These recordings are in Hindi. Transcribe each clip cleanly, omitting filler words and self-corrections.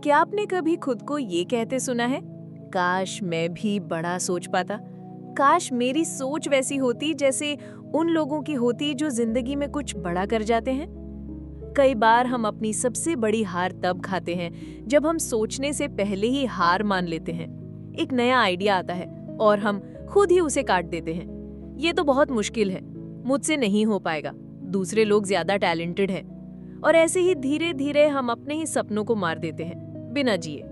क्या आपने कभी खुद को ये कहते सुना है, काश मैं भी बड़ा सोच पाता, काश मेरी सोच वैसी होती जैसे उन लोगों की होती जो जिंदगी में कुछ बड़ा कर जाते हैं। कई बार हम अपनी सबसे बड़ी हार तब खाते हैं जब हम सोचने से पहले ही हार मान लेते हैं। एक नया आइडिया आता है और हम खुद ही उसे काट देते हैं। ये तो बहुत मुश्किल है, मुझसे नहीं हो पाएगा, दूसरे लोग ज्यादा टैलेंटेड हैं। और ऐसे ही धीरे धीरे हम अपने ही सपनों को मार देते हैं बिना जिए।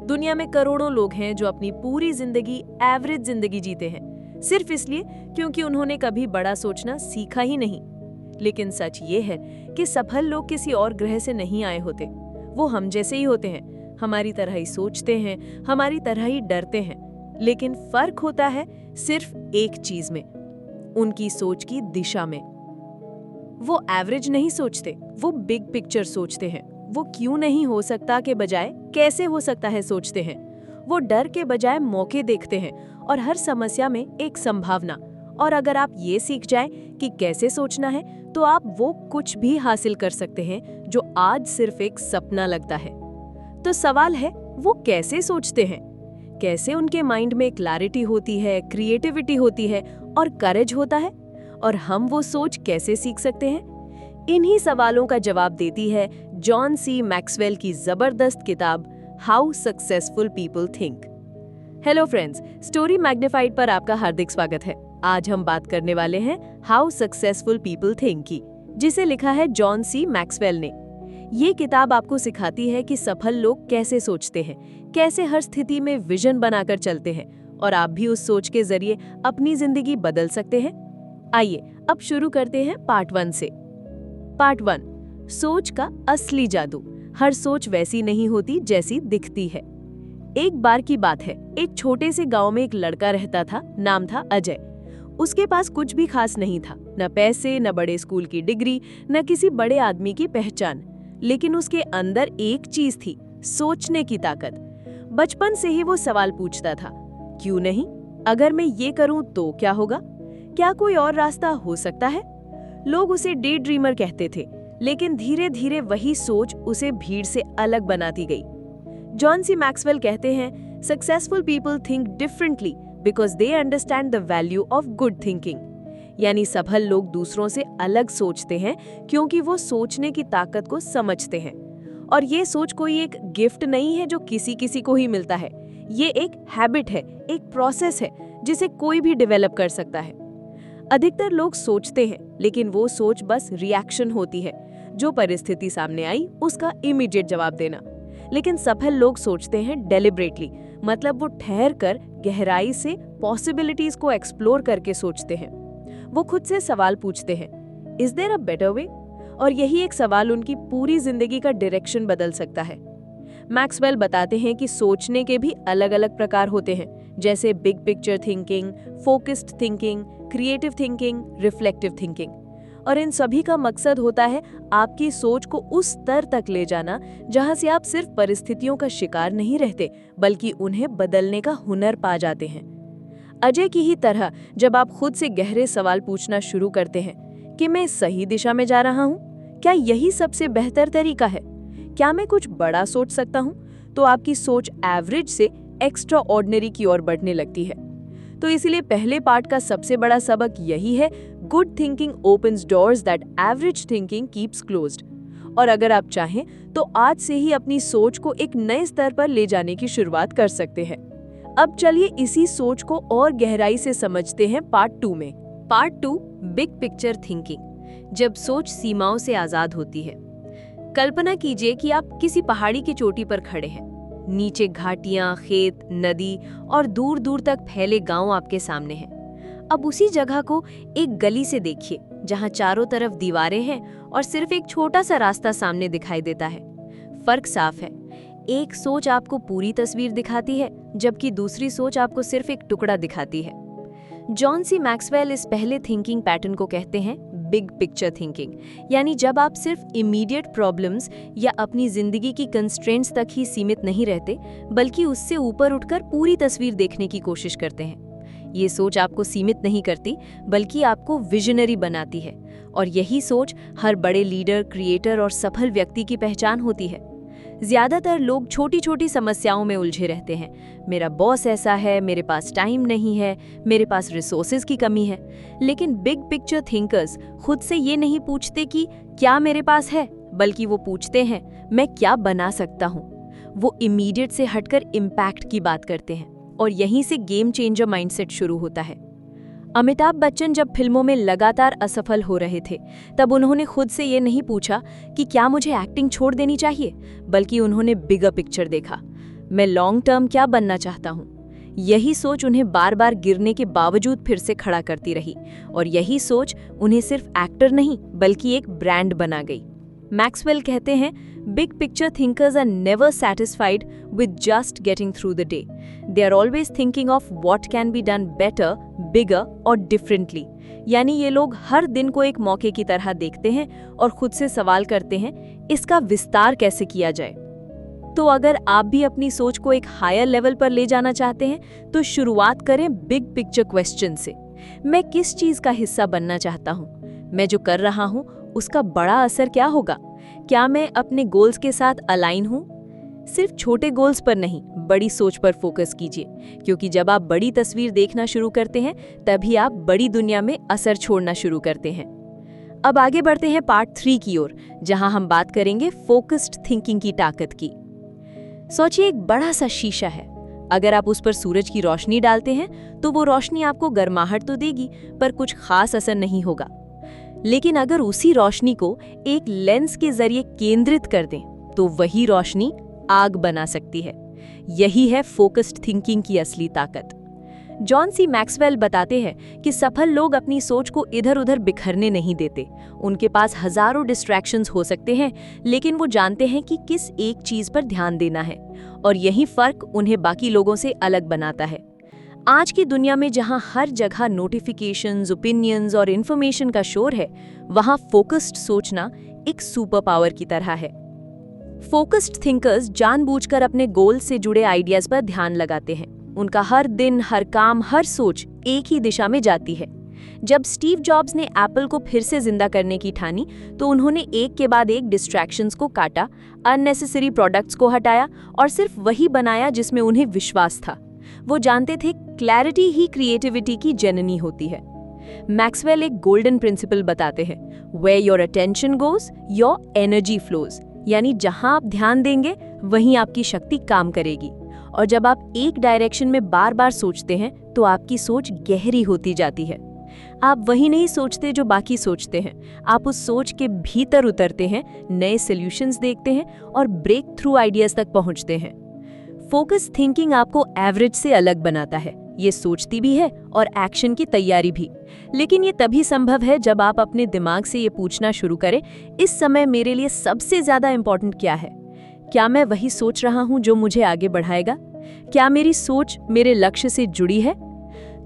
दुनिया में करोड़ों लोग हैं जो अपनी पूरी जिंदगी एवरेज जिंदगी जीते हैं, सिर्फ इसलिए क्योंकि उन्होंने कभी बड़ा सोचना सीखा ही नहीं। लेकिन सच ये है कि सफल लोग किसी और ग्रह से नहीं आए होते, वो हम जैसे ही होते हैं, हमारी तरह ही सोचते हैं, हमारी तरह ही डरते हैं। लेकिन फर्क होता है सिर्फ एक चीज में, उनकी सोच की दिशा में। वो एवरेज नहीं सोचते, वो बिग पिक्चर सोचते हैं। वो क्यों नहीं हो सकता के बजाय कैसे हो सकता है सोचते हैं। वो डर के बजाय मौके देखते हैं और हर समस्या में एक संभावना। और अगर आप ये सीख जाएं कि कैसे सोचना है, तो आप वो कुछ भी हासिल कर सकते हैं जो आज सिर्फ एक सपना लगता है। तो सवाल है, वो कैसे सोचते हैं? कैसे उनके माइंड में क्लैरिटी होती है, क्रिएटिविटी होती है और करेज होता है? और हम वो सोच कैसे सीख सकते हैं? इन्हीं सवालों का जवाब देती है जॉन सी मैक्सवेल की जबरदस्त किताब how successful people think. Hello friends, story magnified पर आपका हार्दिक स्वागत है। आज हम बात करने वाले हैं हाउ सक्सेसफुल पीपल थिंक की, जिसे लिखा है जॉन सी मैक्सवेल ने। ये किताब आपको सिखाती है कि सफल लोग कैसे सोचते हैं, कैसे हर स्थिति में विजन बनाकर चलते हैं, और आप भी उस सोच के जरिए अपनी जिंदगी बदल सकते हैं। आइए अब शुरू करते हैं पार्ट 1 से। पार्ट 1, सोच का असली जादू। हर सोच वैसी नहीं होती जैसी दिखती है। एक बार की बात है, एक छोटे से गांव में एक लड़का रहता था, नाम था अजय। उसके पास कुछ भी खास नहीं था, न पैसे, न बड़े स्कूल की डिग्री, न किसी बड़े आदमी की पहचान। लेकिन उसके अंदर एक चीज थी, सोचने की ताकत। बचपन से ही वो सवाल पूछता था, क्यों नहीं? अगर मैं ये करूं तो क्या होगा? क्या कोई और रास्ता हो सकता है? लोग उसे डे ड्रीमर कहते थे, लेकिन धीरे धीरे वही सोच उसे भीड़ से अलग बनाती गई। जॉन सी मैक्सवेल कहते हैं, successful people think differently because they understand the value of good thinking. यानी सफल लोग दूसरों से अलग सोचते हैं क्योंकि वो सोचने की ताकत को समझते हैं। और ये सोच कोई एक गिफ्ट नहीं है जो किसी किसी को ही मिलता है। ये एक हैबिट है, एक प्रोसेस है जिसे कोई भी डेवलप कर सकता है। अधिकतर लोग सोचते हैं, लेकिन वो सोच बस रिएक्शन होती है, जो परिस्थिति सामने आई उसका इमीडिएट जवाब देना। लेकिन सफल लोग सोचते हैं डेलिब्रेटली, मतलब वो ठहर कर गहराई से पॉसिबिलिटीज को एक्सप्लोर करके सोचते हैं। वो खुद से सवाल पूछते हैं, is there a better way? और यही एक सवाल उनकी पूरी जिंदगी का डायरेक्शन बदल सकता है। मैक्सवेल बताते हैं कि सोचने के भी अलग अलग प्रकार होते हैं, जैसे big picture thinking, focused thinking, creative thinking, reflective thinking. और इन सभी का मकसद होता है आपकी सोच को उस स्तर तक ले जाना जहां से आप सिर्फ परिस्थितियों का शिकार नहीं रहते, बल्कि उन्हें बदलने का हुनर पा जाते हैं। अजय की ही तरह जब आप खुद से गहरे सवाल पूछना शुरू करते हैं कि मैं सही दिशा में जा रहा हूँ, क्या यही सबसे बेहतर तरीका है, क्या मैं कुछ बड़ा सोच सकता हूँ, तो आपकी सोच एवरेज से एक्स्ट्रा ऑर्डिनरी की ओर बढ़ने लगती है। तो इसीलिए पहले पार्ट का सबसे बड़ा सबक यही है, good thinking opens doors that average thinking keeps closed. और अगर आप चाहें तो आज से ही अपनी सोच को एक नए स्तर पर ले जाने की शुरुआत कर सकते हैं। अब चलिए इसी सोच को और गहराई से समझते हैं पार्ट 2 में। पार्ट 2, बिग पिक्चर थिंकिंग, जब सोच सीमाओं से आजाद होती है। कल्पना कीजिए कि आप किसी पहाड़ी की चोटी पर खड़े हैं। नीचे घाटियां, खेत, नदी और दूर दूर तक फैले गांव आपके सामने हैं। अब उसी जगह को एक गली से देखिए, जहां चारों तरफ दीवारें हैं और सिर्फ एक छोटा सा रास्ता सामने दिखाई देता है। फर्क साफ है, एक सोच आपको पूरी तस्वीर दिखाती है, जबकि दूसरी सोच आपको सिर्फ एक टुकड़ा दिखाती है। जॉन सी मैक्सवेल इस पहले थिंकिंग पैटर्न को कहते हैं बिग पिक्चर थिंकिंग। यानी जब आप सिर्फ इमीडिएट प्रॉब्लम्स या अपनी जिंदगी की कंस्ट्रेंट्स तक ही सीमित नहीं रहते, बल्कि उससे ऊपर उठकर पूरी तस्वीर देखने की कोशिश करते हैं। ये सोच आपको सीमित नहीं करती, बल्कि आपको विजनरी बनाती है। और यही सोच हर बड़े लीडर, क्रिएटर और सफल व्यक्ति की पहचान होती है। ज्यादातर लोग छोटी छोटी समस्याओं में उलझे रहते हैं। मेरा बॉस ऐसा है, मेरे पास टाइम नहीं है, मेरे पास रिसोर्सेज की कमी है। लेकिन बिग पिक्चर थिंकर्स खुद से ये नहीं पूछते कि क्या मेरे पास है, बल्कि वो पूछते हैं मैं क्या बना सकता हूँ। वो इमीडिएट से हटकर इम्पैक्ट की बात करते हैं और यहीं से गेम चेंजर माइंडसेट शुरू होता है। अमिताभ बच्चन जब फिल्मों में लगातार असफल हो रहे थे, तब उन्होंने खुद से ये नहीं पूछा कि क्या मुझे एक्टिंग छोड़ देनी चाहिए, बल्कि उन्होंने बिगर पिक्चर देखा। मैं लॉन्ग टर्म क्या बनना चाहता हूँ। यही सोच उन्हें बार बार गिरने के बावजूद फिर से खड़ा करती रही, और यही सोच उन्हें सिर्फ एक्टर नहीं बल्कि एक ब्रांड बना गई। मैक्सवेल कहते हैं, big picture thinkers are never satisfied with just getting through the day. They are always thinking of what can be done better, bigger or differently. यानी ये लोग हर दिन को एक मौके की तरह देखते हैं और खुद से सवाल करते हैं, इसका विस्तार कैसे किया जाए। तो अगर आप भी अपनी सोच को एक हायर लेवल पर ले जाना चाहते हैं, तो शुरुआत करें बिग पिक्चर क्वेश्चन से। मैं किस चीज का हिस्सा बनना चाहता हूँ? मैं जो कर रहा हूँ उसका बड़ा असर क्या होगा? क्या मैं अपने गोल्स के साथ अलाइन हूँ? सिर्फ छोटे गोल्स पर नहीं, बड़ी सोच पर फोकस कीजिए, क्योंकि जब आप बड़ी तस्वीर देखना शुरू करते हैं, तभी आप बड़ी दुनिया में असर छोड़ना शुरू करते हैं। अब आगे बढ़ते हैं पार्ट 3 की ओर, जहां हम बात करेंगे फोकस्ड थिंकिंग की ताकत की। सोचिए, एक बड़ा सा शीशा है। अगर आप उस पर सूरज की रोशनी डालते हैं, तो वो रोशनी आपको गर्माहट तो देगी, पर कुछ खास असर नहीं होगा। लेकिन अगर उसी रोशनी को एक लेंस के जरिए केंद्रित कर दें, तो वही रोशनी आग बना सकती है। यही है फोकस्ड थिंकिंग की असली ताकत। जॉन सी मैक्सवेल बताते हैं कि सफल लोग अपनी सोच को इधर उधर बिखरने नहीं देते। उनके पास हजारों डिस्ट्रैक्शंस हो सकते हैं, लेकिन वो जानते हैं कि किस एक चीज पर ध्यान देना है, और यही फर्क उन्हें बाकी लोगों से अलग बनाता है। आज की दुनिया में जहां हर जगह नोटिफिकेशंस, ओपिनियंस और इन्फॉर्मेशन का शोर है, वहां फोकस्ड सोचना एक सुपर पावर की तरह है। फोकस्ड थिंकर्स जानबूझकर अपने गोल से जुड़े आइडियाज पर ध्यान लगाते हैं। उनका हर दिन, हर काम, हर सोच एक ही दिशा में जाती है। जब स्टीव जॉब्स ने एप्पल को फिर से जिंदा करने की ठानी, तो उन्होंने एक के बाद एक डिस्ट्रैक्शंस को काटा, अननेसेसरी प्रोडक्ट्स को हटाया और सिर्फ वही बनाया जिसमें उन्हें विश्वास था। वो जानते थे क्लैरिटी ही क्रिएटिविटी की जननी होती है। मैक्सवेल एक गोल्डन प्रिंसिपल बताते हैं, where your attention goes, your energy flows. यानी जहां आप ध्यान देंगे, वहीं आपकी शक्ति काम करेगी। और जब आप एक डायरेक्शन में बार बार सोचते हैं, तो आपकी सोच गहरी होती जाती है। आप वही नहीं सोचते जो बाकी सोचते हैं, आप उस सोच के भीतर उतरते हैं, नए सॉल्यूशंस देखते हैं और ब्रेक थ्रू आइडियाज तक पहुंचते हैं। फोकस थिंकिंग आपको एवरेज से अलग बनाता है। ये सोचती भी है और एक्शन की तैयारी भी। लेकिन ये तभी संभव है जब आप अपने दिमाग से ये पूछना शुरू करें, इस समय मेरे लिए सबसे ज्यादा इंपॉर्टेंट क्या है? क्या मैं वही सोच रहा हूं जो मुझे आगे बढ़ाएगा? क्या मेरी सोच मेरे लक्ष्य से जुड़ी है?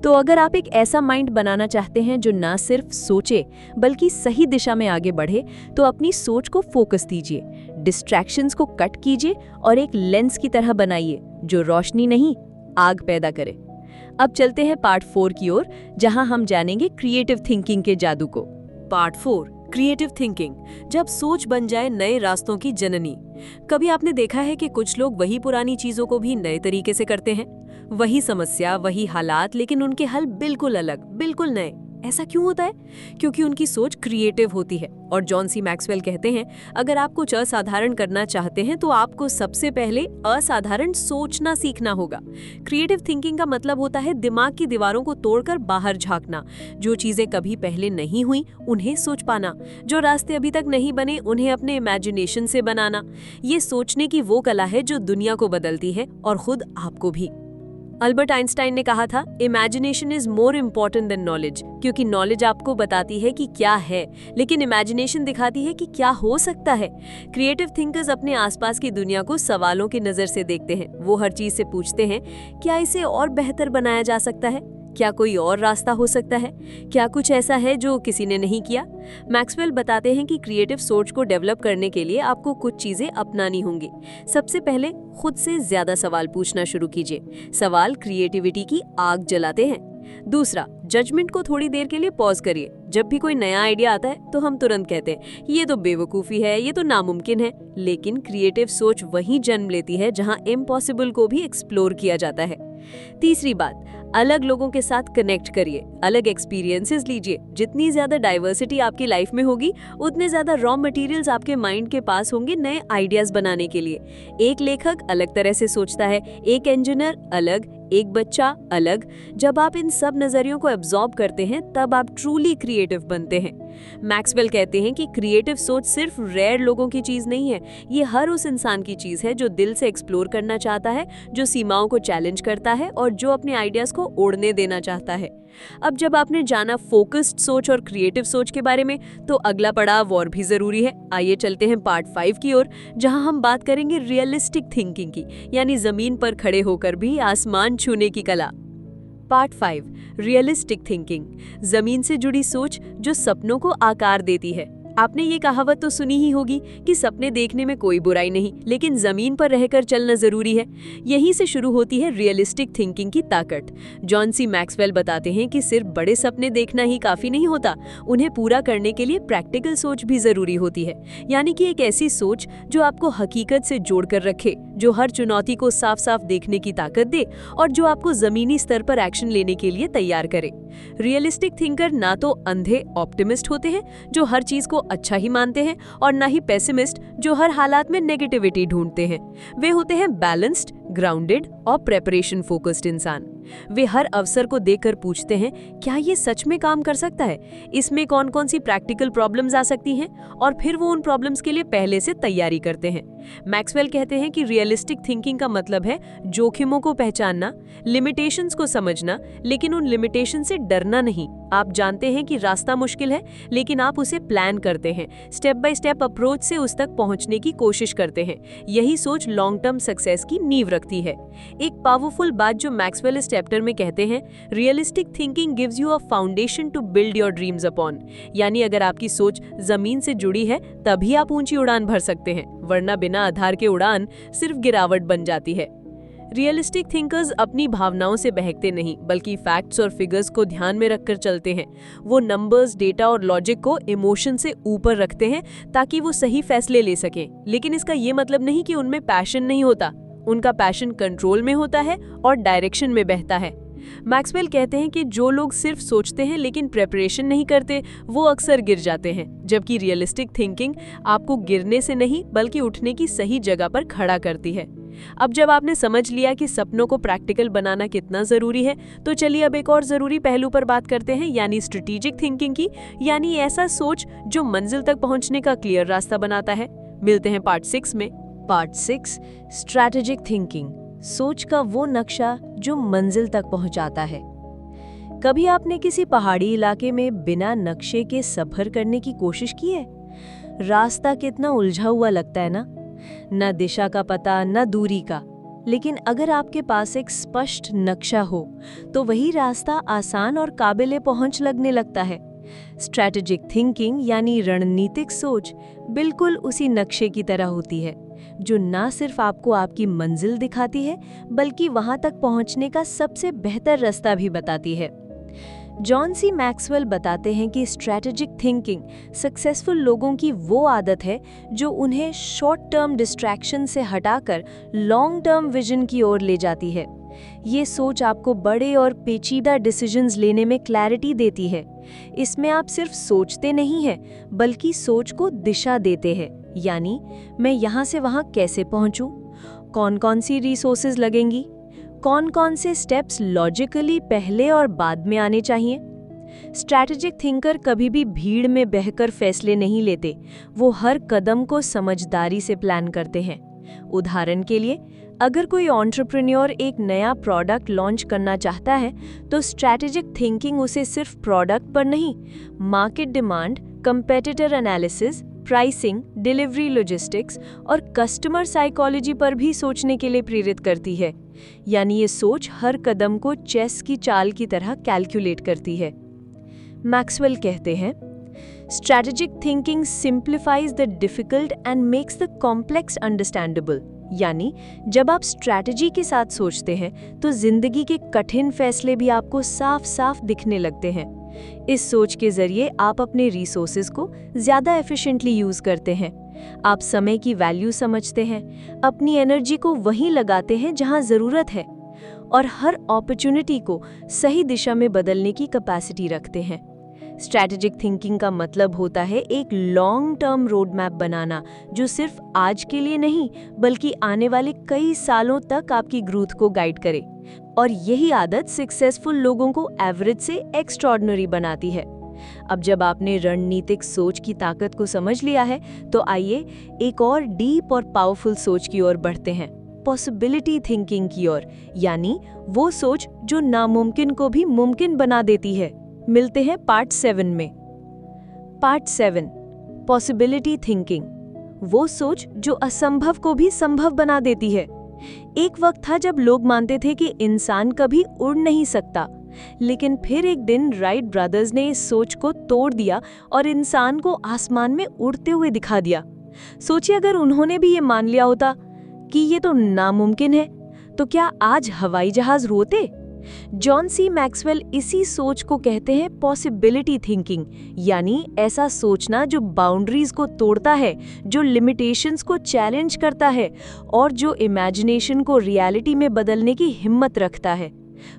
तो अगर आप एक ऐसा माइंड बनाना चाहते हैं जो ना सिर्फ सोचे बल्कि सही दिशा में आगे बढ़े, तो अपनी सोच को फोकस दीजिए, डिस्ट्रैक्शंस को कट कीजिए और एक लेंस की तरह बनाइए जो रोशनी नहीं, आग पैदा करे। अब चलते हैं पार्ट 4 की ओर, जहां हम जानेंगे क्रिएटिव थिंकिंग के जादू को। पार्ट 4, क्रिएटिव थिंकिंग, जब सोच बन जाए नए रास्तों की जननी। कभी आपने देखा है कि कुछ लोग वही पुरानी चीजों को भी नए तरीके से करते हैं? वही समस्या, वही हालात, लेकिन उनके हल बिल्कुल अलग, बिल्कुल नए। ऐसा क्यों होता है? क्योंकि उनकी सोच क्रिएटिव होती है। और जॉन सी मैक्सवेल कहते हैं, अगर आप कुछ असाधारण करना चाहते हैं, तो आपको सबसे पहले असाधारण सोचना सीखना होगा। क्रिएटिव थिंकिंग का मतलब होता है दिमाग की दीवारों को तोड़कर बाहर झांकना, जो चीजें कभी पहले नहीं हुई उन्हें सोच पाना, जो रास्ते अभी तक नहीं बने उन्हें अपने इमेजिनेशन से बनाना। ये सोचने की वो कला है जो दुनिया को बदलती है और खुद आपको भी। अल्बर्ट आइंस्टाइन ने कहा था, imagination is more important then knowledge, क्योंकि नॉलेज आपको बताती है कि क्या है, लेकिन इमेजिनेशन दिखाती है कि क्या हो सकता है। क्रिएटिव थिंकर्स अपने आसपास की दुनिया को सवालों की नजर से देखते हैं। वो हर चीज से पूछते हैं, क्या इसे और बेहतर बनाया जा सकता है? क्या कोई और रास्ता हो सकता है? क्या कुछ ऐसा है जो किसी ने नहीं किया? मैक्सवेल बताते हैं कि क्रिएटिव सोच को डेवलप करने के लिए आपको कुछ चीजें अपनानी होंगी। सबसे पहले खुद से ज्यादा सवाल पूछना शुरू कीजिए। सवाल क्रिएटिविटी की आग जलाते हैं। दूसरा, जजमेंट को थोड़ी देर के लिए पॉज करिए। जब भी कोई नया आइडिया आता है तो हम तुरंत कहते हैं ये तो बेवकूफ़ी है, ये तो नामुमकिन है। लेकिन क्रिएटिव सोच वहीं जन्म लेती है जहां इम्पॉसिबल को भी एक्सप्लोर किया जाता है। तीसरी बात, अलग लोगों के साथ कनेक्ट करिए, अलग एक्सपीरियंसेस लीजिए। जितनी ज्यादा डाइवर्सिटी आपकी लाइफ में होगी, उतने ज्यादा रॉ मटेरियल्स आपके माइंड के पास होंगे नए आइडियाज बनाने के लिए। एक लेखक अलग तरह से सोचता है, एक इंजीनियर अलग, एक बच्चा अलग। जब आप इन सब नजरियों को एब्जॉर्ब करते हैं तब आप ट्रूली क्रिएटिव बनते हैं। मैक्सवेल कहते हैं कि क्रिएटिव सोच सिर्फ रेयर लोगों की चीज नहीं है, ये हर उस इंसान की चीज है जो दिल से एक्सप्लोर करना चाहता है, जो सीमाओं को चैलेंज करता है और जो अपने आइडियाज को उड़ने देना चाहता है। अब जब आपने जाना फोकस्ड सोच और क्रिएटिव सोच के बारे में, तो अगला पड़ाव और भी जरूरी है। आइए चलते हैं पार्ट 5 की ओर, जहां हम बात करेंगे रियलिस्टिक थिंकिंग की, यानी जमीन पर खड़े होकर भी आसमान छूने की कला। पार्ट 5, रियलिस्टिक थिंकिंग, जमीन से जुड़ी सोच जो सपनों को आकार देती है। आपने ये कहावत तो सुनी ही होगी कि सपने देखने में कोई बुराई नहीं, लेकिन जमीन पर रहकर चलना जरूरी है। यहीं से शुरू होती है रियलिस्टिक थिंकिंग की ताकत। जॉन सी मैक्सवेल बताते हैं कि सिर्फ बड़े सपने देखना ही काफी नहीं होता, उन्हें पूरा करने के लिए प्रैक्टिकल सोच भी जरूरी होती है। यानी कि एक ऐसी सोच जो आपको हकीकत से जोड़कर रखे, जो हर चुनौती को साफ साफ देखने की ताकत दे और जो आपको जमीनी स्तर पर एक्शन लेने के लिए तैयार करे। रियलिस्टिक थिंकर ना तो अंधे ऑप्टिमिस्ट होते हैं जो हर चीज को अच्छा ही मानते हैं, और ना ही पेसिमिस्ट जो हर हालात में नेगेटिविटी ढूंढते हैं। वे होते हैं बैलेंस्ड, ग्राउंडेड और प्रेपरेशन फोकस्ड इंसान। वे हर अवसर को देखकर पूछते हैं, क्या ये सच में काम कर सकता है, इसमें कौन कौन सी प्रैक्टिकल प्रॉब्लम्स आ सकती हैं, और फिर वो उन प्रॉब्लम्स के लिए पहले से तैयारी करते हैं। मैक्सवेल कहते हैं कि रियलिस्टिक थिंकिंग का मतलब है जोखिमों को पहचानना, लिमिटेशंस को समझना, लेकिन उन लिमिटेशन से डरना नहीं। आप जानते हैं कि रास्ता मुश्किल है, लेकिन आप उसे प्लान करते हैं, स्टेप बाय स्टेप अप्रोच से उस तक पहुंचने की कोशिश करते हैं। यही सोच लॉन्ग टर्म सक्सेस की नींव रखती है। एक पावरफुल बात जो मैक्सवेल इस चैप्टर में कहते हैं, realistic thinking gives you a foundation to build your dreams upon. यानी अगर आपकी सोच जमीन से जुड़ी है तभी आप ऊंची उड़ान भर सकते हैं, वरना बिना आधार के उड़ान सिर्फ गिरावट बन जाती है। रियलिस्टिक थिंकर्स अपनी भावनाओं से बहकते नहीं, बल्कि फैक्ट्स और फिगर्स को ध्यान में रखकर चलते हैं। वो नंबर्स, डेटा और लॉजिक को इमोशन से ऊपर रखते हैं ताकि वो सही फैसले ले सकें। लेकिन इसका ये मतलब नहीं कि उनमें पैशन नहीं होता। उनका पैशन कंट्रोल में होता है और डायरेक्शन में बहता है। मैक्सवेल कहते हैं कि जो लोग सिर्फ सोचते हैं लेकिन प्रेपरेशन नहीं करते, वो अक्सर गिर जाते हैं, जबकि रियलिस्टिक थिंकिंग आपको गिरने से नहीं बल्कि उठने की सही जगह पर खड़ा करती है। अब जब आपने समझ लिया कि सपनों को प्रैक्टिकल बनाना कितना जरूरी है, तो चलिए अब एक और जरूरी पहलू पर बात करते हैं, यानी स्ट्रेटेजिक थिंकिंग की, यानी ऐसा सोच जो मंजिल तक पहुंचने का क्लियर रास्ता बनाता है। मिलते हैं पार्ट 6 में। पार्ट 6, स्ट्रैटेजिक थिंकिंग, सोच का वो नक्शा जो मंजिल तक पहुंचाता है। कभी आपने किसी पहाड़ी इलाके में बिना नक्शे के सफर करने की कोशिश की है? रास्ता कितना उलझा हुआ लगता है ना दिशा का पता, ना दूरी का। लेकिन अगर आपके पास एक स्पष्ट नक्शा हो तो वही रास्ता आसान और काबिले पहुंच लगने लगता है। स्ट्रैटेजिक थिंकिंग यानी रणनीतिक सोच बिल्कुल उसी नक्शे की तरह होती है, जो ना सिर्फ आपको आपकी मंजिल दिखाती है बल्कि वहां तक पहुंचने का सबसे बेहतर रास्ता भी बताती है। जॉन सी मैक्सवेल बताते हैं कि स्ट्रैटेजिक थिंकिंग सक्सेसफुल लोगों की वो आदत है जो उन्हें शॉर्ट टर्म डिस्ट्रैक्शन से हटाकर लॉन्ग टर्म विजन की ओर ले जाती है। ये सोच आपको बड़े और पेचीदा डिसीजंस लेने में क्लैरिटी देती है। इसमें आप सिर्फ सोचते नहीं हैं बल्कि सोच को दिशा देते हैं, यानी मैं यहाँ से वहाँ कैसे पहुँचूँ, कौन कौन सी रिसोर्सेज लगेंगी, कौन कौन से स्टेप्स लॉजिकली पहले और बाद में आने चाहिए। स्ट्रैटेजिक थिंकर कभी भी भीड़ में बहकर फैसले नहीं लेते, वो हर कदम को समझदारी से प्लान करते हैं। उदाहरण के लिए, अगर कोई एंटरप्रेन्योर एक नया प्रोडक्ट लॉन्च करना चाहता है तो स्ट्रैटेजिक थिंकिंग उसे सिर्फ प्रोडक्ट पर नहीं, market demand, competitor analysis, pricing, delivery logistics और कस्टमर साइकोलॉजी पर भी सोचने के लिए प्रेरित करती है। यानी ये सोच हर कदम को चेस की चाल की तरह कैलकुलेट करती है। मैक्सवेल कहते हैं, strategic thinking simplifies the difficult and makes the complex understandable. यानी जब आप स्ट्रैटेजी के साथ सोचते हैं तो जिंदगी के कठिन फैसले भी आपको साफ साफ दिखने लगते हैं। इस सोच के जरिए आप अपने रिसोर्सेज को ज़्यादा एफिशिएंटली यूज़ करते हैं। आप समय की वैल्यू समझते हैं, अपनी एनर्जी को वहीं लगाते हैं जहां ज़रूरत है और हर अपॉर्चुनिटी को सही दिशा में बदलने की कैपेसिटी रखते हैं। स्ट्रैटेजिक थिंकिंग का मतलब होता है एक लॉन्ग टर्म रोड मैप बनाना जो सिर्फ आज के लिए नहीं बल्कि आने वाले कई सालों तक आपकी ग्रोथ को गाइड करे। और यही आदत सक्सेसफुल लोगों को एवरेज से एक्स्ट्राऑर्डिनरी बनाती है। अब जब आपने रणनीतिक सोच की ताकत को समझ लिया है तो आइए एक और डीप और पावरफुल सोच की ओर बढ़ते हैं, पॉसिबिलिटी थिंकिंग की ओर, यानी वो सोच जो नामुमकिन को भी मुमकिन बना देती है। मिलते हैं पार्ट 7 में। पार्ट 7, पॉसिबिलिटी थिंकिंग, वो सोच जो असंभव को भी संभव बना देती है। एक वक्त था जब लोग मानते थे कि इंसान कभी उड़ नहीं सकता, लेकिन फिर एक दिन राइट ब्रदर्स ने इस सोच को तोड़ दिया और इंसान को आसमान में उड़ते हुए दिखा दिया। सोचिए अगर उन्होंने भी ये मान लिया होता कि ये तो नामुमकिन है, तो क्या आज हवाई जहाज उड़ते? जॉन सी मैक्सवेल इसी सोच को कहते हैं पॉसिबिलिटी थिंकिंग, यानी ऐसा सोचना जो बाउंड्रीज को तोड़ता है, जो लिमिटेशंस को चैलेंज करता है और जो इमेजिनेशन को रियलिटी में बदलने की हिम्मत रखता है।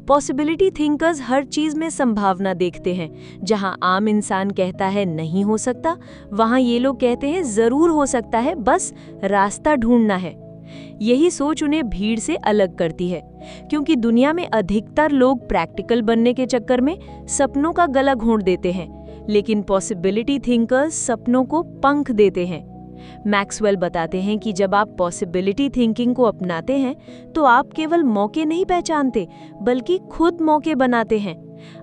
पॉसिबिलिटी थिंकर्स हर चीज में संभावना देखते हैं। जहां आम इंसान कहता है नहीं हो सकता, वहां ये लोग कहते हैं जरूर हो सकता है, बस रास्ता ढूंढना है। यही सोच उन्हें भीड़ से अलग करती है, क्योंकि दुनिया में अधिकतर लोग प्रैक्टिकल बनने के चक्कर में सपनों का गला घोंट देते हैं, लेकिन पॉसिबिलिटी थिंकर्स सपनों को पंख देते हैं। मैक्सवेल बताते हैं कि जब आप पॉसिबिलिटी थिंकिंग को अपनाते हैं तो आप केवल मौके नहीं पहचानते बल्कि खुद मौके बनाते हैं।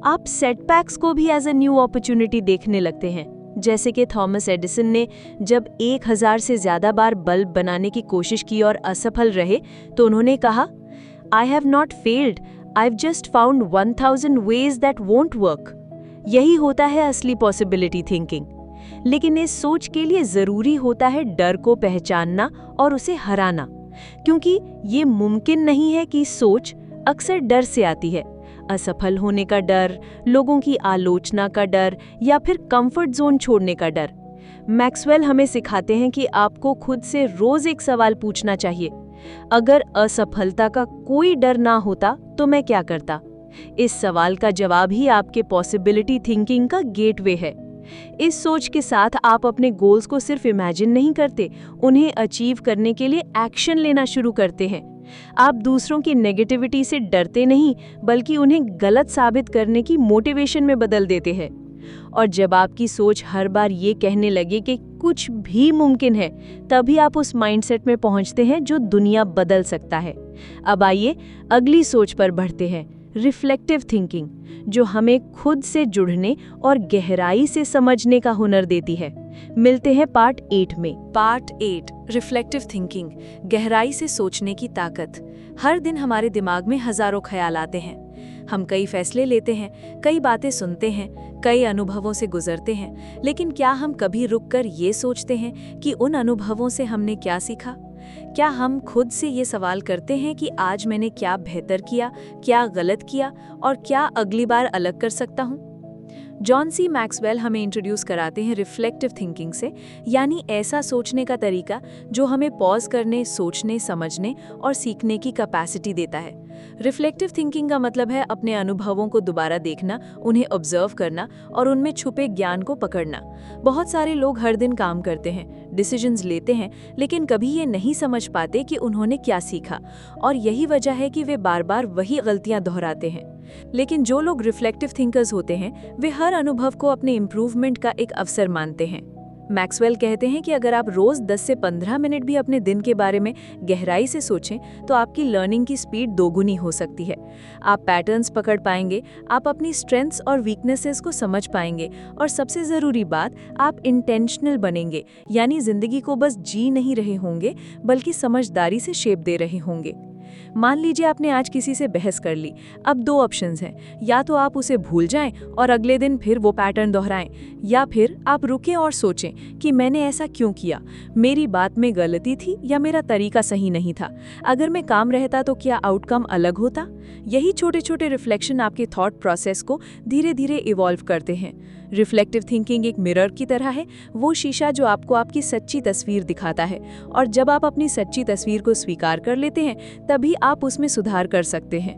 आप सेटबैक्स को भी एज अ न्यू अपॉर्चुनिटी देखने लगते हैं। जैसे कि थॉमस एडिसन ने जब 1000 से ज़्यादा बार बल्ब बनाने की कोशिश की और असफल रहे तो उन्होंने कहा, I have not failed, I have just found 1000 ways that won't work. यही होता है असली पॉसिबिलिटी थिंकिंग। लेकिन इस सोच के लिए ज़रूरी होता है डर को पहचानना और उसे हराना, क्योंकि ये मुमकिन नहीं है कि सोच अक्सर डर से आती है। असफल होने का डर, लोगों की आलोचना का डर या फिर कंफर्ट जोन छोड़ने का डर। मैक्सवेल हमें सिखाते हैं कि आपको खुद से रोज एक सवाल पूछना चाहिए, अगर असफलता का कोई डर ना होता तो मैं क्या करता? इस सवाल का जवाब ही आपके पॉसिबिलिटी थिंकिंग का गेटवे है। इस सोच के साथ आप अपने गोल्स को सिर्फ इमेजिन नहीं करते, उन्हें अचीव करने के लिए एक्शन लेना शुरू करते हैं। आप दूसरों की नेगेटिविटी से डरते नहीं बल्कि उन्हें गलत साबित करने की मोटिवेशन में बदल देते हैं। और जब आपकी सोच हर बार ये कहने लगे कि कुछ भी मुमकिन है, तभी आप उस माइंडसेट में पहुंचते हैं जो दुनिया बदल सकता है। अब आइए अगली सोच पर बढ़ते हैं, रिफ्लेक्टिव थिंकिंग, जो हमें खुद से जुड़ने और गहराई से समझने का हुनर देती है। मिलते हैं पार्ट 8 में। पार्ट 8, रिफ्लेक्टिव थिंकिंग, गहराई से सोचने की ताकत। हर दिन हमारे दिमाग में हजारों ख्याल आते हैं। हम कई फैसले लेते हैं, कई बातें सुनते हैं, कई अनुभवों से गुजरते हैं, लेकिन क्या हम कभी रुककर ये सोचते हैं कि उन अनुभवों से हमने क्या सीखा? क्या हम खुद से ये सवाल करते हैं कि आज मैंने क्या बेहतर किया, क्या गलत किया और क्या अगली बार अलग कर सकता हूँ? जॉन सी मैक्सवेल हमें इंट्रोड्यूस कराते हैं रिफ्लेक्टिव थिंकिंग से, यानी ऐसा सोचने का तरीका जो हमें पॉज करने, सोचने, समझने और सीखने की कैपेसिटी देता है। रिफ्लेक्टिव थिंकिंग का मतलब है अपने अनुभवों को दोबारा देखना, उन्हें ऑब्जर्व करना और उनमें छुपे ज्ञान को पकड़ना। बहुत सारे लोग हर दिन काम करते हैं, डिसीजंस लेते हैं, लेकिन कभी ये नहीं समझ पाते कि उन्होंने क्या सीखा, और यही वजह है कि वे बार बार वही गलतियां दोहराते हैं। लेकिन जो लोग रिफ्लेक्टिव थिंकर्स होते हैं वे हर अनुभव को अपने इम्प्रूवमेंट का एक अवसर मानते हैं। मैक्सवेल कहते हैं कि अगर आप रोज 10 से 15 मिनट भी अपने दिन के बारे में गहराई से सोचें तो आपकी लर्निंग की स्पीड दोगुनी हो सकती है। आप पैटर्न्स पकड़ पाएंगे, आप अपनी स्ट्रेंथ्स और वीकनेसेस को समझ पाएंगे और सबसे ज़रूरी बात, आप इंटेंशनल बनेंगे, यानी ज़िंदगी को बस जी नहीं रहे होंगे बल्कि समझदारी से शेप दे रहे होंगे। मान लीजिए आपने आज किसी से बहस कर ली। अब 2 ऑप्शंस हैं, या तो आप उसे भूल जाएं और अगले दिन फिर वो पैटर्न दोहराएं, या फिर आप रुकें और सोचें कि मैंने ऐसा क्यों किया, मेरी बात में गलती थी या मेरा तरीका सही नहीं था। अगर मैं काम रहता तो क्या आउटकम अलग होता? यही छोटे छोटे रिफ्लेक्शन आपके थॉट प्रोसेस को धीरे धीरे इवॉल्व करते हैं। रिफ्लेक्टिव थिंकिंग एक मिरर की तरह है, वो शीशा जो आपको आपकी सच्ची तस्वीर दिखाता है, और जब आप अपनी सच्ची तस्वीर को स्वीकार कर लेते हैं तभी आप उसमें सुधार कर सकते हैं।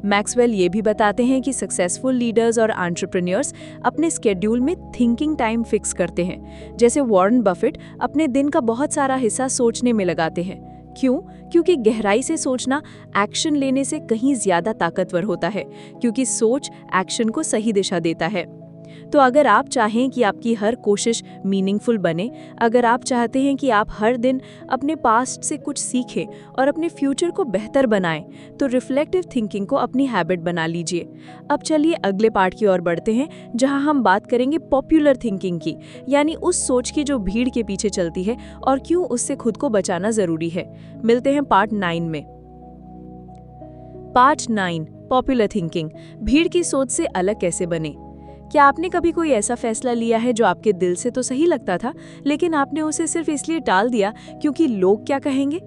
मैक्सवेल ये भी बताते हैं कि सक्सेसफुल लीडर्स और एंटरप्रेन्योर्स अपने स्केड्यूल में थिंकिंग टाइम फिक्स करते हैं। जैसे वॉरेन बफेट अपने दिन का बहुत सारा हिस्सा सोचने में लगाते हैं। क्यों? क्योंकि गहराई से सोचना एक्शन लेने से कहीं ज्यादा ताकतवर होता है, क्योंकि सोच एक्शन को सही दिशा देता है। तो अगर आप चाहें कि आपकी हर कोशिश मीनिंगफुल बने, अगर आप चाहते हैं कि आप हर दिन अपने पास्ट से कुछ सीखें और अपने फ्यूचर को बेहतर बनाएं, तो रिफ्लेक्टिव थिंकिंग को अपनी हैबिट बना लीजिए। अब चलिए अगले पार्ट की ओर बढ़ते हैं, जहां हम बात करेंगे पॉपुलर थिंकिंग की, यानी उस सोच की जो भीड़ के पीछे चलती है और क्यों उससे खुद को बचाना जरूरी है। मिलते हैं पार्ट 9 में। पार्ट 9, पॉपुलर थिंकिंग, भीड़ की सोच से अलग कैसे बने। क्या आपने कभी कोई ऐसा फैसला लिया है जो आपके दिल से तो सही लगता था, लेकिन आपने उसे सिर्फ इसलिए टाल दिया क्योंकि लोग क्या कहेंगे?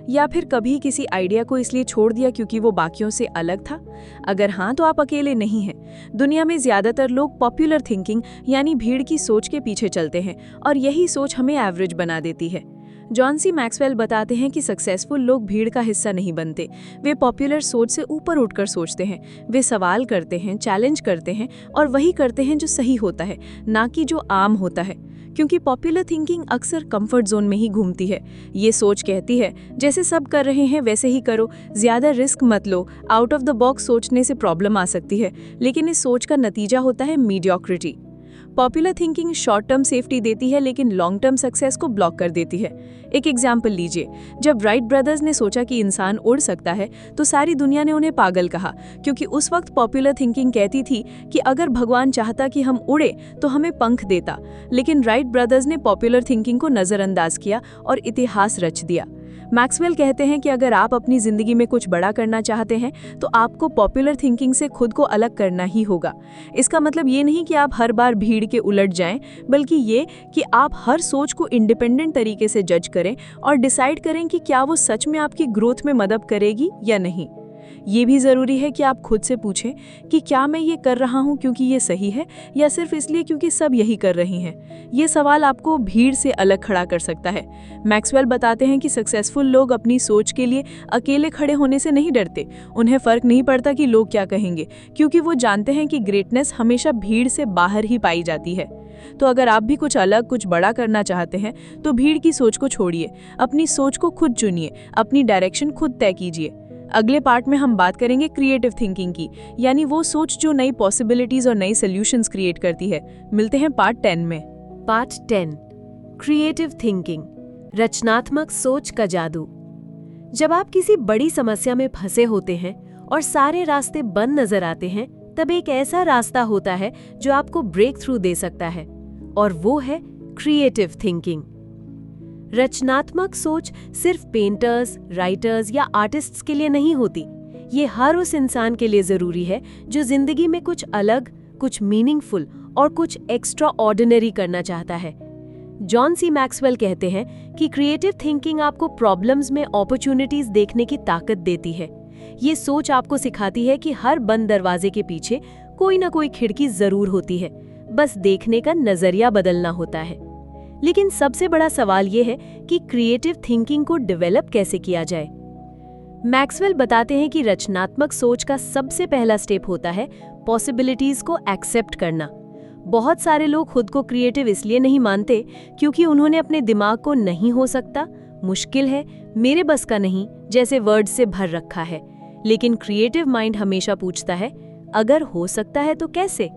या फिर कभी किसी आइडिया को इसलिए छोड़ दिया क्योंकि वो बाकियों से अलग था? अगर हाँ, तो आप अकेले नहीं हैं। दुनिया में ज्यादातर लोग पॉपुलर थिंकिंग यानी भीड़ की सोच के पीछे चलते हैं, और यही सोच हमें एवरेज बना देती है। जॉन सी मैक्सवेल बताते हैं कि सक्सेसफुल लोग भीड़ का हिस्सा नहीं बनते, वे पॉपुलर सोच से ऊपर उठकर सोचते हैं। वे सवाल करते हैं, चैलेंज करते हैं और वही करते हैं जो सही होता है, ना कि जो आम होता है। क्योंकि पॉपुलर थिंकिंग अक्सर कंफर्ट जोन में ही घूमती है। ये सोच कहती है जैसे सब कर रहे हैं वैसे ही करो, ज्यादा रिस्क मत लो। आउट ऑफ द बॉक्स सोचने से प्रॉब्लम आ सकती है, लेकिन इस सोच का नतीजा होता है mediocrity. Popular thinking short term safety देती है, लेकिन लॉन्ग टर्म सक्सेस को ब्लॉक कर देती है। एक एग्जाम्पल लीजिए, जब राइट ब्रदर्स ने सोचा कि इंसान उड़ सकता है तो सारी दुनिया ने उन्हें पागल कहा, क्योंकि उस वक्त पॉपुलर थिंकिंग कहती थी कि अगर भगवान चाहता कि हम उड़े तो हमें पंख देता। लेकिन राइट ब्रदर्स ने पॉपुलर थिंकिंग को नज़रअंदाज किया और इतिहास रच दिया। मैक्सवेल कहते हैं कि अगर आप अपनी जिंदगी में कुछ बड़ा करना चाहते हैं तो आपको पॉपुलर थिंकिंग से खुद को अलग करना ही होगा। इसका मतलब ये नहीं कि आप हर बार भीड़ के उलट जाएं, बल्कि ये कि आप हर सोच को इंडिपेंडेंट तरीके से जज करें और डिसाइड करें कि क्या वो सच में आपकी ग्रोथ में मदद करेगी या नहीं। ये भी ज़रूरी है कि आप खुद से पूछें कि क्या मैं ये कर रहा हूँ क्योंकि ये सही है या सिर्फ इसलिए क्योंकि सब यही कर रही हैं। ये सवाल आपको भीड़ से अलग खड़ा कर सकता है। मैक्सवेल बताते हैं कि सक्सेसफुल लोग अपनी सोच के लिए अकेले खड़े होने से नहीं डरते। उन्हें फ़र्क नहीं पड़ता कि लोग क्या कहेंगे, क्योंकि वो जानते हैं कि ग्रेटनेस हमेशा भीड़ से बाहर ही पाई जाती है। तो अगर आप भी कुछ अलग, कुछ बड़ा करना चाहते हैं तो भीड़ की सोच को छोड़िए, अपनी सोच को खुद चुनिए, अपनी डायरेक्शन खुद तय कीजिए। अगले पार्ट में हम बात करेंगे क्रिएटिव थिंकिंग की, यानी वो सोच जो नई पॉसिबिलिटीज और नई सॉल्यूशंस क्रिएट करती है। मिलते हैं पार्ट 10 में। पार्ट 10, क्रिएटिव थिंकिंग, रचनात्मक सोच का जादू। जब आप किसी बड़ी समस्या में फंसे होते हैं और सारे रास्ते बंद नजर आते हैं, तब एक ऐसा रास्ता होता है जो आपको ब्रेक थ्रू दे सकता है, और वो है क्रिएटिव थिंकिंग। रचनात्मक सोच सिर्फ पेंटर्स, राइटर्स या आर्टिस्ट्स के लिए नहीं होती। ये हर उस इंसान के लिए जरूरी है जो जिंदगी में कुछ अलग, कुछ मीनिंगफुल और कुछ एक्स्ट्रा ऑर्डिनरी करना चाहता है। जॉन सी मैक्सवेल कहते हैं कि क्रिएटिव थिंकिंग आपको प्रॉब्लम्स में अपॉर्चुनिटीज देखने की ताकत देती है। ये सोच आपको सिखाती है कि हर बंद दरवाजे के पीछे कोई ना कोई खिड़की जरूर होती है, बस देखने का नजरिया बदलना होता है। लेकिन सबसे बड़ा सवाल यह है कि क्रिएटिव थिंकिंग को डेवलप कैसे किया जाए। मैक्सवेल बताते हैं कि रचनात्मक सोच का सबसे पहला स्टेप होता है पॉसिबिलिटीज को एक्सेप्ट करना। बहुत सारे लोग खुद को क्रिएटिव इसलिए नहीं मानते क्योंकि उन्होंने अपने दिमाग को नहीं हो सकता, मुश्किल है, मेरे बस का नहीं जैसे वर्ड से भर रखा है। लेकिन क्रिएटिव माइंड हमेशा पूछता है, अगर हो सकता है तो कैसे।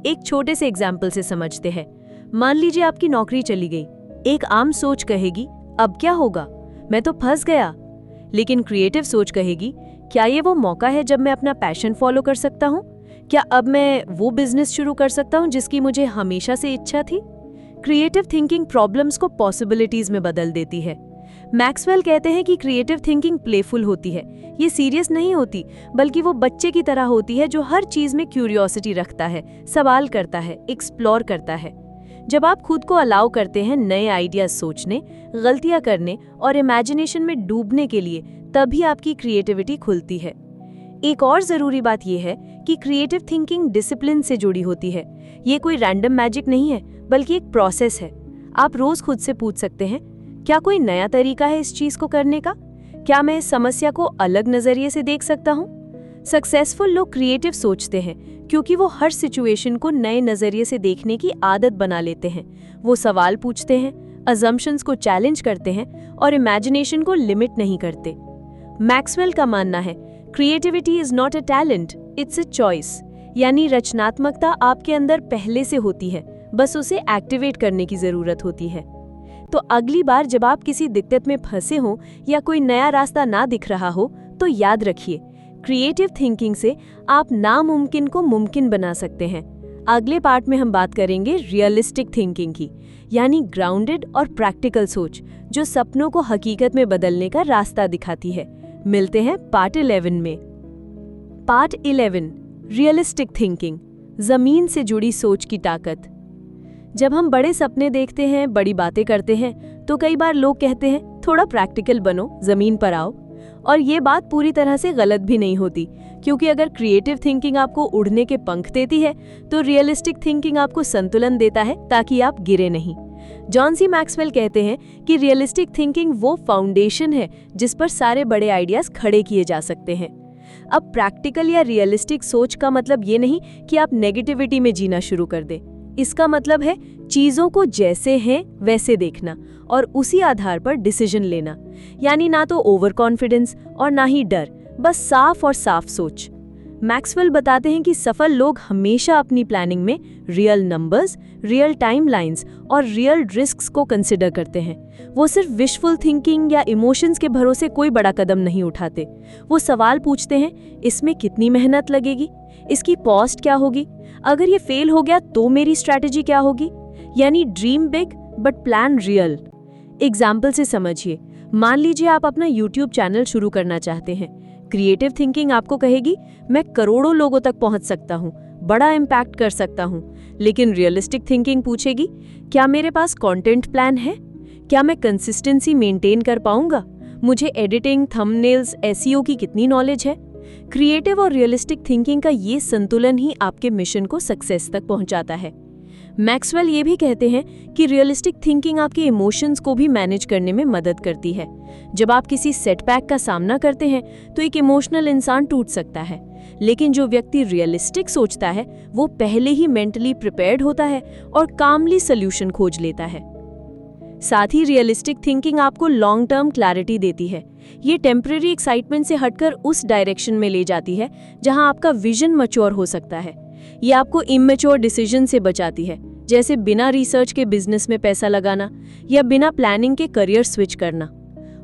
एक छोटे से एग्जाम्पल से समझते हैं। मान लीजिए आपकी नौकरी चली गई। एक आम सोच कहेगी, अब क्या होगा, मैं तो फंस गया। लेकिन क्रिएटिव सोच कहेगी, क्या ये वो मौका है जब मैं अपना पैशन फॉलो कर सकता हूँ? क्या अब मैं वो बिजनेस शुरू कर सकता हूँ जिसकी मुझे हमेशा से इच्छा थी? क्रिएटिव थिंकिंग प्रॉब्लम्स को पॉसिबिलिटीज में बदल देती है। मैक्सवेल कहते हैं कि क्रिएटिव थिंकिंग प्लेफुल होती है। ये सीरियस नहीं होती, बल्कि वो बच्चे की तरह होती है जो हर चीज में क्यूरियोसिटी रखता है, सवाल करता है, एक्सप्लोर करता है। जब आप खुद को अलाउ करते हैं नए आइडियाज सोचने, गलतियां करने और इमेजिनेशन में डूबने के लिए, तभी आपकी क्रिएटिविटी खुलती है। एक और जरूरी बात यह है कि क्रिएटिव थिंकिंग डिसिप्लिन से जुड़ी होती है। ये कोई रैंडम मैजिक नहीं है, बल्कि एक प्रोसेस है। आप रोज खुद से पूछ सकते हैं, क्या कोई नया तरीका है इस चीज को करने का? क्या मैं इस समस्या को अलग नजरिए से देख सकता हूँ? सक्सेसफुल लोग क्रिएटिव सोचते हैं क्योंकि वो हर सिचुएशन को नए नजरिए से देखने की आदत बना लेते हैं। वो सवाल पूछते हैं, अजम्पशंस को चैलेंज करते हैं और इमेजिनेशन को लिमिट नहीं करते। मैक्सवेल का मानना है, creativity is not a talent, it's a choice. यानी रचनात्मकता आपके अंदर पहले से होती है, बस उसे एक्टिवेट करने की जरूरत होती है। तो अगली बार जब आप किसी दिक्कत में फंसे हो या कोई नया रास्ता ना दिख रहा हो, तो याद रखिए, क्रिएटिव थिंकिंग से आप नामुमकिन को मुमकिन बना सकते हैं। अगले पार्ट में हम बात करेंगे रियलिस्टिक थिंकिंग की, यानी ग्राउंडेड और प्रैक्टिकल सोच जो सपनों को हकीकत में बदलने का रास्ता दिखाती है। मिलते हैं पार्ट 11 में। पार्ट 11, रियलिस्टिक थिंकिंग, जमीन से जुड़ी सोच की ताकत। जब हम बड़े सपने देखते हैं, बड़ी बातें करते हैं, तो कई बार लोग कहते हैं थोड़ा प्रैक्टिकल बनो, जमीन पर आओ। और ये बात पूरी तरह से गलत भी नहीं होती, क्योंकि अगर क्रिएटिव थिंकिंग आपको उड़ने के पंख देती है, तो रियलिस्टिक थिंकिंग आपको संतुलन देता है ताकि आप गिरे नहीं। जॉन सी मैक्सवेल कहते हैं कि रियलिस्टिक थिंकिंग वो फाउंडेशन है जिस पर सारे बड़े आइडियाज खड़े किए जा सकते हैं। अब प्रैक्टिकल या रियलिस्टिक सोच का मतलब ये नहीं कि आप नेगेटिविटी में जीना शुरू कर दें। इसका मतलब है चीजों को जैसे हैं वैसे देखना और उसी आधार पर डिसीजन लेना। यानी ना तो ओवर कॉन्फिडेंस और ना ही डर, बस साफ और साफ सोच। मैक्सवेल बताते हैं कि सफल लोग हमेशा अपनी प्लानिंग में रियल नंबर्स, रियल टाइमलाइंस और रियल रिस्क्स को कंसिडर करते हैं। वो सिर्फ विशफुल थिंकिंग या इमोशंस के भरोसे कोई बड़ा कदम नहीं उठाते। वो सवाल पूछते हैं, इसमें कितनी मेहनत लगेगी, इसकी कॉस्ट क्या होगी, अगर ये फेल हो गया तो मेरी स्ट्रैटेजी क्या होगी। यानी dream big but plan real. Example से समझिए, मान लीजिए आप अपना यूट्यूब चैनल शुरू करना चाहते हैं। क्रिएटिव थिंकिंग आपको कहेगी, मैं करोड़ों लोगों तक पहुंच सकता हूं, बड़ा इम्पैक्ट कर सकता हूं। लेकिन रियलिस्टिक थिंकिंग पूछेगी, क्या मेरे पास कंटेंट प्लान है, क्या मैं कंसिस्टेंसी मेंटेन कर पाऊंगा, मुझे एडिटिंग, थंबनेल्स, एसईओ की कितनी नॉलेज है। क्रिएटिव और रियलिस्टिक थिंकिंग का ये संतुलन ही आपके मिशन को सक्सेस तक पहुंचाता है। मैक्सवेल ये भी कहते हैं कि रियलिस्टिक थिंकिंग आपके इमोशंस को भी मैनेज करने में मदद करती है। जब आप किसी सेटबैक का सामना करते हैं तो एक इमोशनल इंसान टूट सकता है, लेकिन जो व्यक्ति रियलिस्टिक सोचता है वो पहले ही मेंटली प्रिपेयर्ड होता है और कामली सोल्यूशन खोज लेता है। साथ ही रियलिस्टिक थिंकिंग आपको लॉन्ग टर्म क्लैरिटी देती है। ये टेम्परेरी एक्साइटमेंट से हटकर उस डायरेक्शन में ले जाती है जहां आपका विजन मैच्योर हो सकता है। ये आपको इमैच्योर डिसीजन से बचाती है, जैसे बिना रिसर्च के बिजनेस में पैसा लगाना या बिना प्लानिंग के करियर स्विच करना।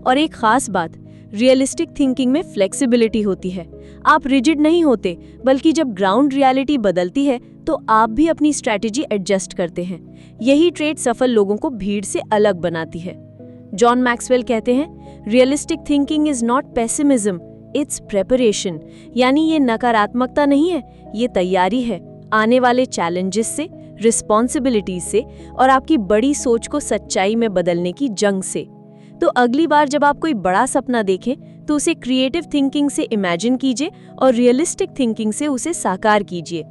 और एक खास बात, रियलिस्टिक थिंकिंग में फ्लेक्सिबिलिटी होती है। आप रिजिड नहीं होते, बल्कि जब ग्राउंड रियलिटी बदलती है तो आप भी अपनी स्ट्रैटेजी एडजस्ट करते हैं। यही ट्रेट सफल लोगों को भीड़ से अलग बनाती है। जॉन मैक्सवेल कहते हैं, realistic thinking is not pessimism, it's preparation. यानी ये नकारात्मकता नहीं है, ये तैयारी है आने वाले चैलेंजेस से, रिस्पॉन्सिबिलिटीज से और आपकी बड़ी सोच को सच्चाई में बदलने की जंग से। तो अगली बार जब आप कोई बड़ा सपना देखें तो उसे क्रिएटिव थिंकिंग से इमेजिन कीजिए और रियलिस्टिक थिंकिंग से उसे साकार कीजिए।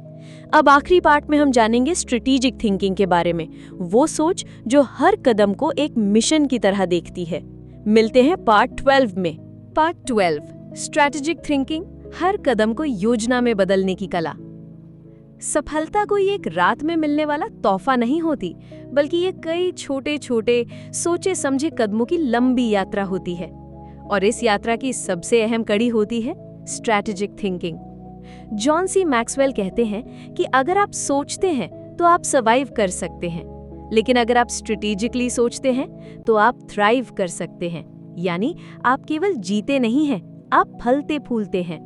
अब आखिरी पार्ट में हम जानेंगे स्ट्रेटेजिक थिंकिंग के बारे में, वो सोच जो हर कदम को एक मिशन की तरह देखती है। मिलते हैं पार्ट 12 में। पार्ट 12, स्ट्रैटेजिक थिंकिंग, हर कदम को योजना में बदलने की कला। सफलता कोई एक रात में मिलने वाला तोहफा नहीं होती, बल्कि ये कई छोटे छोटे सोचे समझे कदमों की लंबी यात्रा होती है। और इस यात्रा की सबसे अहम कड़ी होती है strategic thinking. John C Maxwell कहते हैं कि अगर आप सोचते हैं तो आप सर्वाइव कर सकते हैं, लेकिन अगर आप स्ट्रेटेजिकली सोचते हैं तो आप थ्राइव कर सकते हैं। यानी आप केवल जीते नहीं हैं, आप फलते फूलते हैं।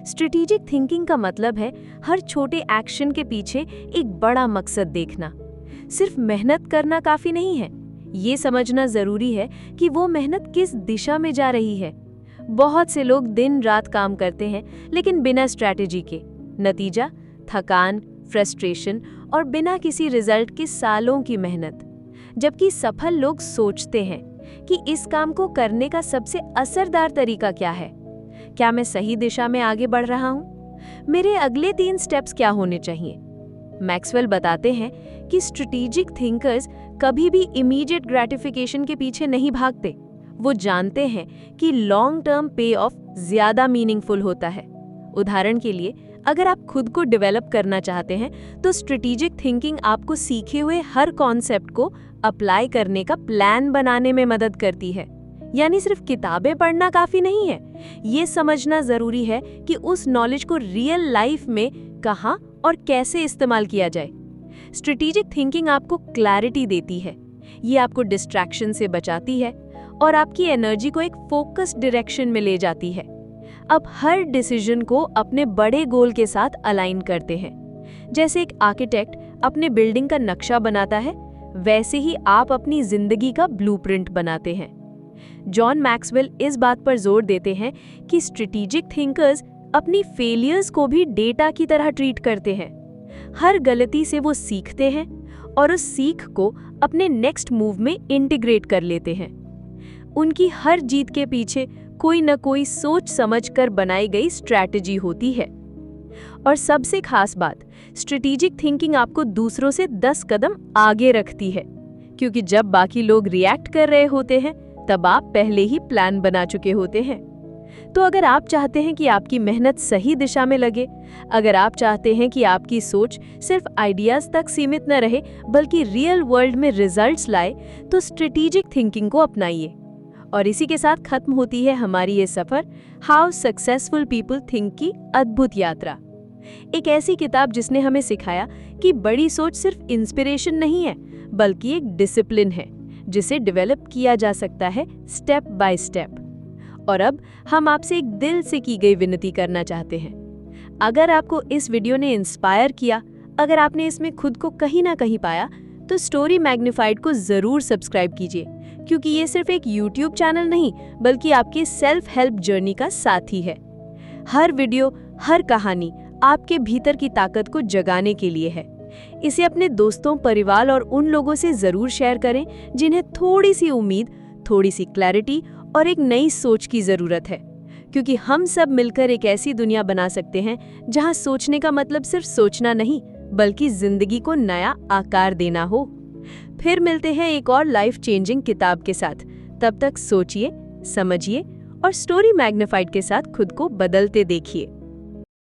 स्ट्रेटेजिक थिंकिंग का मतलब है हर छोटे एक्शन के पीछे एक बड़ा मकसद देखना। सिर्फ मेहनत करना काफी नहीं है, ये समझना जरूरी है कि वो मेहनत किस दिशा में जा रही है। बहुत से लोग दिन रात काम करते हैं लेकिन बिना स्ट्रैटेजी के। नतीजा थकान, फ्रस्ट्रेशन और बिना किसी रिजल्ट के सालों की मेहनत। जबकि सफल लोग सोचते हैं कि इस काम को करने का सबसे असरदार तरीका क्या है, क्या मैं सही दिशा में आगे बढ़ रहा हूँ, मेरे अगले 3 स्टेप्स क्या होने चाहिए। मैक्सवेल बताते हैं कि स्ट्रेटेजिक थिंकर्स कभी भी इमीडिएट ग्रेटिफिकेशन के पीछे नहीं भागते। वो जानते हैं कि लॉन्ग टर्म पे ऑफ ज्यादा मीनिंगफुल होता है। उदाहरण के लिए, अगर आप खुद को डेवलप करना चाहते हैं तो स्ट्रेटेजिक थिंकिंग आपको सीखे हुए हर कॉन्सेप्ट को अप्लाई करने का प्लान बनाने में मदद करती है। यानी सिर्फ किताबें पढ़ना काफी नहीं है, ये समझना जरूरी है कि उस नॉलेज को रियल लाइफ में कहाँ और कैसे इस्तेमाल किया जाए। स्ट्रेटेजिक थिंकिंग आपको क्लैरिटी देती है, ये आपको डिस्ट्रैक्शन से बचाती है और आपकी एनर्जी को एक फोकस्ड डायरेक्शन में ले जाती है। अब हर डिसीजन को अपने बड़े गोल के साथ अलाइन करते हैं। जैसे एक आर्किटेक्ट अपने बिल्डिंग का नक्शा बनाता है, वैसे ही आप अपनी जिंदगी का ब्लूप्रिंट बनाते हैं। जॉन मैक्सवेल इस बात पर जोर देते हैं कि स्ट्रेटेजिक थिंकर्स अपनी फेलियर्स को भी डेटा की तरह ट्रीट करते हैं। हर गलती से वो सीखते हैं और उस सीख को अपने नेक्स्ट मूव में इंटीग्रेट कर लेते हैं। उनकी हर जीत के पीछे कोई न कोई सोच समझकर बनाई गई स्ट्रैटेजी होती है। और सबसे खास बात, स्ट्रेटेजिक थिंकिंग आपको दूसरों से 10 कदम आगे रखती है, क्योंकि जब बाकी लोग रिएक्ट कर रहे होते हैं तब आप पहले ही प्लान बना चुके होते हैं। तो अगर आप चाहते हैं कि आपकी मेहनत सही दिशा में लगे, अगर आप चाहते हैं कि आपकी सोच सिर्फ आइडियाज तक सीमित न रहे बल्कि रियल वर्ल्ड में रिजल्ट्स लाए, तो स्ट्रेटेजिक थिंकिंग को अपनाइए। और इसी के साथ खत्म होती है हमारी ये सफर, हाउ सक्सेसफुल पीपल थिंक की अद्भुत यात्रा। एक ऐसी किताब जिसने हमें सिखाया कि बड़ी सोच सिर्फ इंस्पिरेशन नहीं है बल्कि एक डिसिप्लिन है, जिसे डेवलप किया जा सकता है स्टेप बाय स्टेप। और अब हम आपसे एक दिल से की गई विनती करना चाहते हैं। अगर आपको इस वीडियो ने इंस्पायर किया, अगर आपने इसमें खुद को कहीं ना कहीं पाया, तो स्टोरी मैग्नीफाइड को जरूर सब्सक्राइब कीजिए, क्योंकि ये सिर्फ एक YouTube चैनल नहीं बल्कि आपके सेल्फ हेल्प जर्नी का साथी है। हर वीडियो, हर कहानी आपके भीतर की ताकत को जगाने के लिए है। इसे अपने दोस्तों, परिवार और उन लोगों से जरूर शेयर करें जिन्हें थोड़ी सी उम्मीद, थोड़ी सी क्लैरिटी और एक नई सोच की जरूरत है, क्योंकि हम सब मिलकर एक ऐसी दुनिया बना सकते हैं जहां सोचने का मतलब सिर्फ सोचना नहीं बल्कि जिंदगी को नया आकार देना हो। फिर मिलते हैं एक और लाइफ चेंजिंग किताब के साथ। तब तक सोचिए, समझिए और स्टोरी मैग्नीफाइड के साथ खुद को बदलते देखिए।